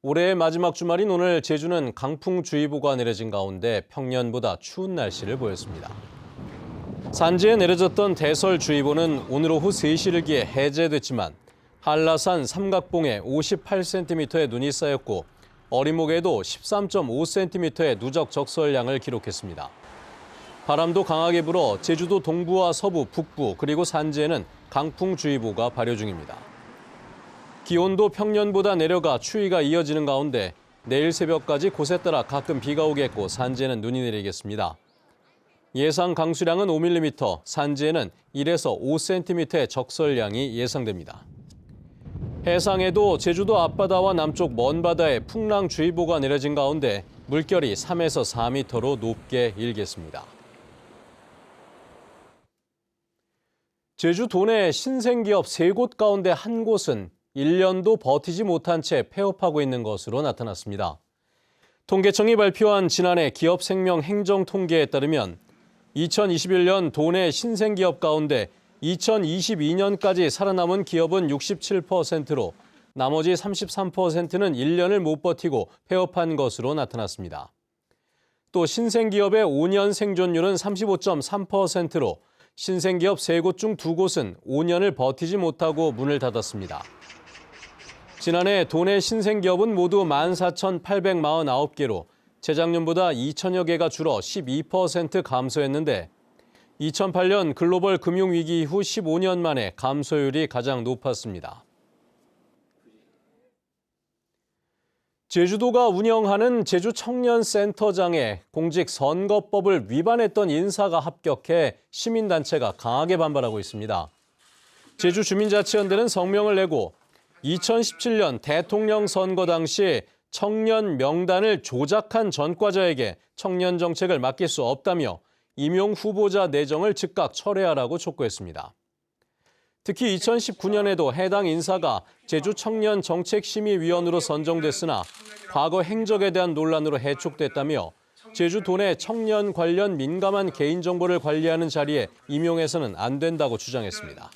올해의 마지막 주말인 오늘 제주는 강풍주의보가 내려진 가운데 평년보다 추운 날씨를 보였습니다. 산지에 내려졌던 대설주의보는 오늘 오후 3시를 기해 해제됐지만 한라산 삼각봉에 58cm의 눈이 쌓였고 어리목에도 13.5cm의 누적 적설량을 기록했습니다. 바람도 강하게 불어 제주도 동부와 서부, 북부 그리고 산지에는 강풍주의보가 발효 중입니다. 기온도 평년보다 내려가 추위가 이어지는 가운데 내일 새벽까지 곳에 따라 가끔 비가 오겠고 산지에는 눈이 내리겠습니다. 예상 강수량은 5mm, 산지에는 1에서 5cm의 적설량이 예상됩니다. 해상에도 제주도 앞바다와 남쪽 먼바다에 풍랑주의보가 내려진 가운데 물결이 3에서 4m로 높게 일겠습니다. 제주 도내 신생기업 3곳 가운데 한 곳은 1년도 버티지 못한 채 폐업하고 있는 것으로 나타났습니다. 통계청이 발표한 지난해 기업 생명 행정 통계에 따르면 2021년 도내 신생기업 가운데 2022년까지 살아남은 기업은 67%로 나머지 33%는 1년을 못 버티고 폐업한 것으로 나타났습니다. 또 신생기업의 5년 생존율은 35.3%로 신생기업 3곳 중 2곳은 5년을 버티지 못하고 문을 닫았습니다. 지난해 도내 신생기업은 모두 14,849개로 재작년보다 2천여 개가 줄어 12% 감소했는데 2008년 글로벌 금융위기 이후 15년 만에 감소율이 가장 높았습니다. 제주도가 운영하는 제주청년센터장에 공직선거법을 위반했던 인사가 합격해 시민단체가 강하게 반발하고 있습니다. 제주주민자치연대는 성명을 내고 2017년 대통령 선거 당시 청년 명단을 조작한 전과자에게 청년 정책을 맡길 수 없다며 임용 후보자 내정을 즉각 철회하라고 촉구했습니다. 특히 2019년에도 해당 인사가 제주청년정책심의위원으로 선정됐으나 과거 행적에 대한 논란으로 해촉됐다며 제주 도내 청년 관련 민감한 개인정보를 관리하는 자리에 임용해서는 안 된다고 주장했습니다.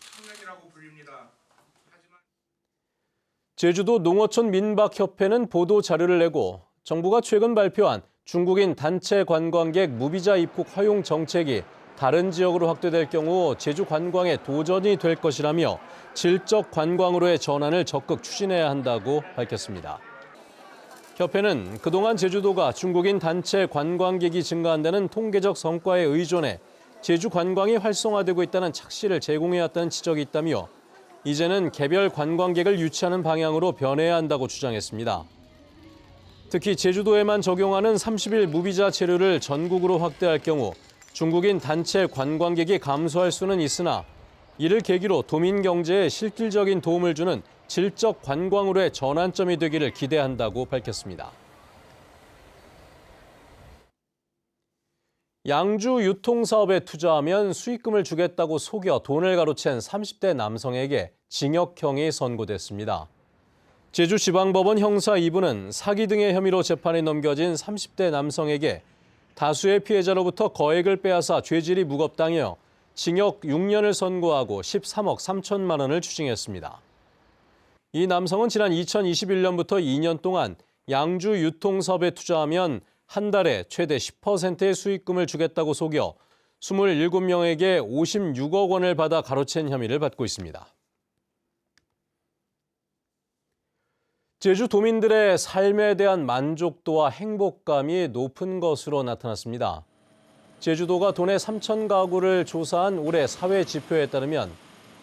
제주도 농어촌 민박협회는 보도 자료를 내고 정부가 최근 발표한 중국인 단체 관광객 무비자 입국 허용 정책이 다른 지역으로 확대될 경우 제주 관광에 도전이 될 것이라며 질적 관광으로의 전환을 적극 추진해야 한다고 밝혔습니다. 협회는 그동안 제주도가 중국인 단체 관광객이 증가한다는 통계적 성과에 의존해 제주 관광이 활성화되고 있다는 착시를 제공해왔다는 지적이 있다며 이제는 개별 관광객을 유치하는 방향으로 변해야 한다고 주장했습니다. 특히 제주도에만 적용하는 30일 무비자 체류를 전국으로 확대할 경우 중국인 단체 관광객이 감소할 수는 있으나 이를 계기로 도민 경제에 실질적인 도움을 주는 질적 관광으로의 전환점이 되기를 기대한다고 밝혔습니다. 양주 유통사업에 투자하면 수익금을 주겠다고 속여 돈을 가로챈 30대 남성에게 징역형이 선고됐습니다. 제주지방법원 형사 2부는 사기 등의 혐의로 재판에 넘겨진 30대 남성에게 다수의 피해자로부터 거액을 빼앗아 죄질이 무겁다며 징역 6년을 선고하고 13억 3천만 원을 추징했습니다. 이 남성은 지난 2021년부터 2년 동안 양주 유통사업에 투자하면 한 달에 최대 10%의 수익금을 주겠다고 속여 27명에게 56억 원을 받아 가로챈 혐의를 받고 있습니다. 제주도민들의 삶에 대한 만족도와 행복감이 높은 것으로 나타났습니다. 제주도가 도내 3천 가구를 조사한 올해 사회 지표에 따르면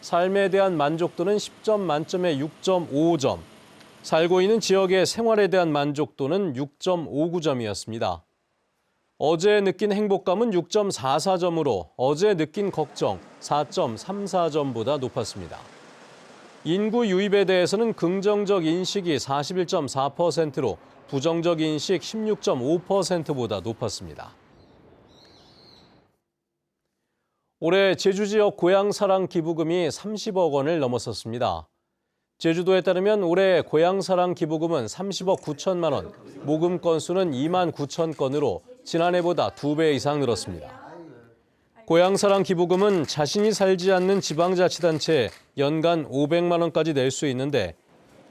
삶에 대한 만족도는 10점 만점에 6.55점, 살고 있는 지역의 생활에 대한 만족도는 6.59점이었습니다. 어제 느낀 행복감은 6.44점으로 어제 느낀 걱정 4.34점보다 높았습니다. 인구 유입에 대해서는 긍정적 인식이 41.4%로 부정적 인식 16.5%보다 높았습니다. 올해 제주 지역 고향사랑 기부금이 30억 원을 넘어섰습니다. 제주도에 따르면 올해 고향사랑 기부금은 30억 9천만 원, 모금 건수는 2만 9천 건으로 지난해보다 2배 이상 늘었습니다. 고향사랑 기부금은 자신이 살지 않는 지방자치단체에 연간 500만 원까지 낼 수 있는데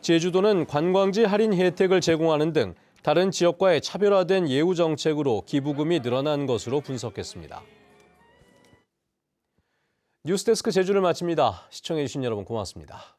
제주도는 관광지 할인 혜택을 제공하는 등 다른 지역과의 차별화된 예우 정책으로 기부금이 늘어난 것으로 분석했습니다. 뉴스데스크 제주를 마칩니다. 시청해주신 여러분 고맙습니다.